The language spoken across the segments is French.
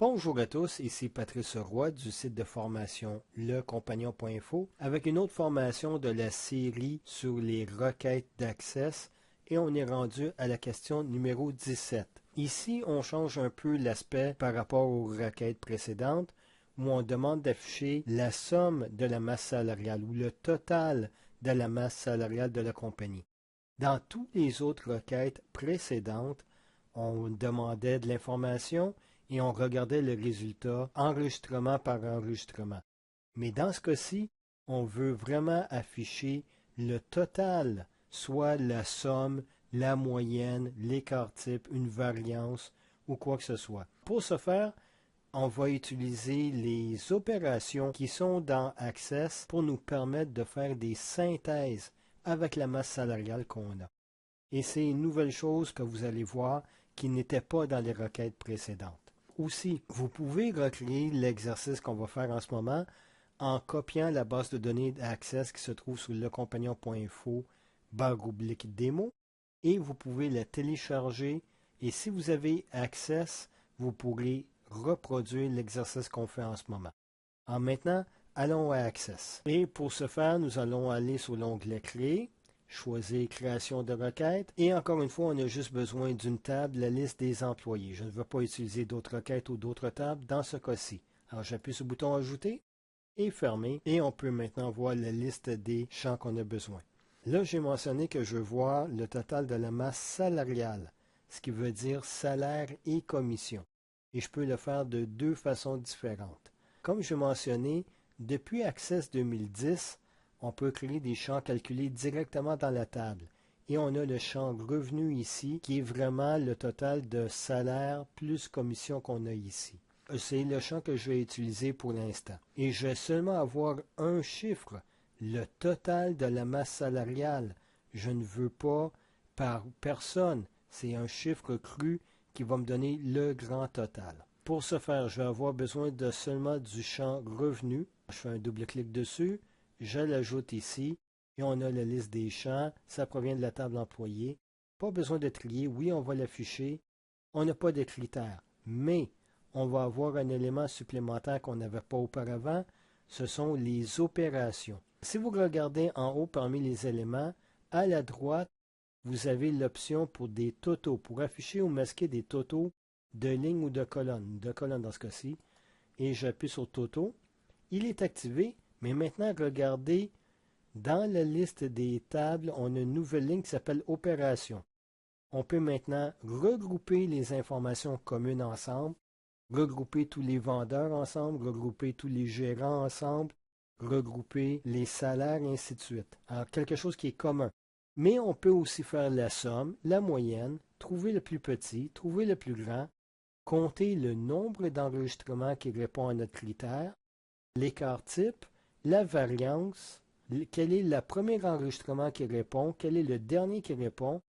Bonjour à tous, ici Patrice Roy du site de formation lecompagnon.info avec une autre formation de la série sur les requêtes d'Access et on est rendu à la question numéro 17. Ici, on change un peu l'aspect par rapport aux requêtes précédentes où on demande d'afficher la somme de la masse salariale ou le total de la masse salariale de la compagnie. Dans toutes les autres requêtes précédentes, on demandait de l'information et on regardait le résultat enregistrement par enregistrement. Mais dans ce cas-ci, on veut vraiment afficher le total, soit la somme, la moyenne, l'écart type, une variance ou quoi que ce soit. Pour ce faire, on va utiliser les opérations qui sont dans Access pour nous permettre de faire des synthèses avec la masse salariale qu'on a. Et c'est une nouvelle chose que vous allez voir qui n'était pas dans les requêtes précédentes. Aussi, vous pouvez recréer l'exercice qu'on va faire en ce moment en copiant la base de données d'Access qui se trouve sur lecompagnon.info/démo et vous pouvez la télécharger et si vous avez Access, vous pourrez reproduire l'exercice qu'on fait en ce moment. Alors maintenant, allons à Access. Et pour ce faire, nous allons aller sur l'onglet Créer, choisir Création de requête et encore une fois, on a juste besoin d'une table, la liste des employés. Je ne veux pas utiliser d'autres requêtes ou d'autres tables dans ce cas-ci. Alors j'appuie sur le bouton Ajouter et Fermer et on peut maintenant voir la liste des champs qu'on a besoin. Là, j'ai mentionné que je vois le total de la masse salariale, ce qui veut dire salaire et commission. Et je peux le faire de deux façons différentes. Comme je mentionné, depuis Access 2010, on peut créer des champs calculés directement dans la table. Et on a le champ revenu ici, qui est vraiment le total de salaire plus commission qu'on a ici. C'est le champ que je vais utiliser pour l'instant. Et je vais seulement avoir un chiffre, le total de la masse salariale. Je ne veux pas par personne. C'est un chiffre cru qui va me donner le grand total. Pour ce faire, je vais avoir besoin de seulement du champ revenu. Je fais un double-clic dessus, je l'ajoute ici et on a la liste des champs. Ça provient de la table employée. Pas besoin de trier. Oui, on va l'afficher. On n'a pas de critères, mais on va avoir un élément supplémentaire qu'on n'avait pas auparavant. Ce sont les opérations. Si vous regardez en haut parmi les éléments, à la droite, vous avez l'option pour des totaux, pour afficher ou masquer des totaux de lignes ou de colonnes dans ce cas-ci, et j'appuie sur Toto. Il est activé, mais maintenant, regardez, dans la liste des tables, on a une nouvelle ligne qui s'appelle Opération. On peut maintenant regrouper les informations communes ensemble, regrouper tous les vendeurs ensemble, regrouper tous les gérants ensemble, regrouper les salaires, et ainsi de suite. Alors, quelque chose qui est commun. Mais on peut aussi faire la somme, la moyenne, trouver le plus petit, trouver le plus grand, compter le nombre d'enregistrements qui répond à notre critère, l'écart type, la variance, quel est le premier enregistrement qui répond, quel est le dernier qui répond.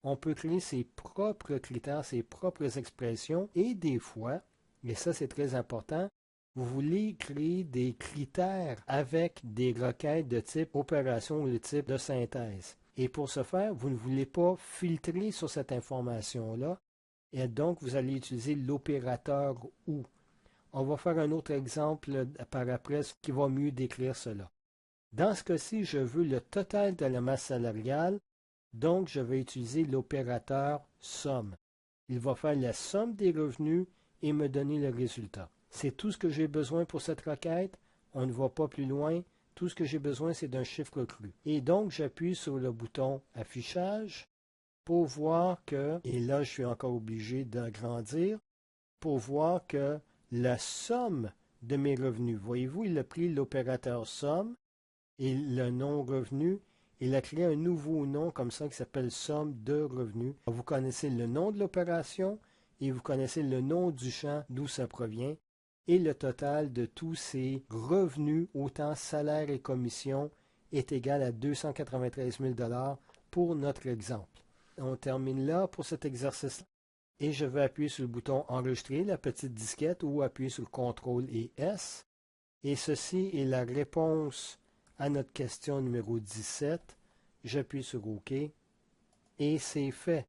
On peut créer ses propres critères, ses propres expressions et des fois, et ça c'est très important, vous voulez créer des critères avec des requêtes de type opération ou de type de synthèse. Et pour ce faire, vous ne voulez pas filtrer sur cette information-là, et donc vous allez utiliser l'opérateur OU. On va faire un autre exemple par après qui va mieux décrire cela. Dans ce cas-ci, je veux le total de la masse salariale, donc je vais utiliser l'opérateur somme. Il va faire la somme des revenus et me donner le résultat. C'est tout ce que j'ai besoin pour cette requête. On ne va pas plus loin. Tout ce que j'ai besoin, c'est d'un chiffre cru. Et donc, j'appuie sur le bouton Affichage pour voir que, et là, je suis encore obligé d'agrandir, pour voir que la somme de mes revenus, voyez-vous, il a pris l'opérateur somme et le nom revenu, il a créé un nouveau nom comme ça qui s'appelle somme de revenus. Vous connaissez le nom de l'opération et vous connaissez le nom du champ d'où ça provient et le total de tous ces revenus, autant salaire et commission, est égal à 293 000 $ pour notre exemple. On termine là pour cet exercice et je vais appuyer sur le bouton Enregistrer, la petite disquette, ou appuyer sur CTRL et S. Et ceci est la réponse à notre question numéro 17. J'appuie sur OK et c'est fait.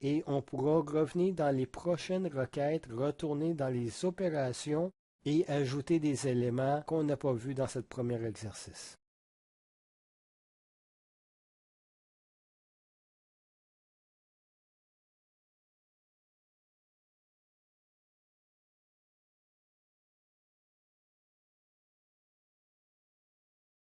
et on pourra revenir dans les prochaines requêtes, retourner dans les opérations et ajouter des éléments qu'on n'a pas vus dans ce premier exercice.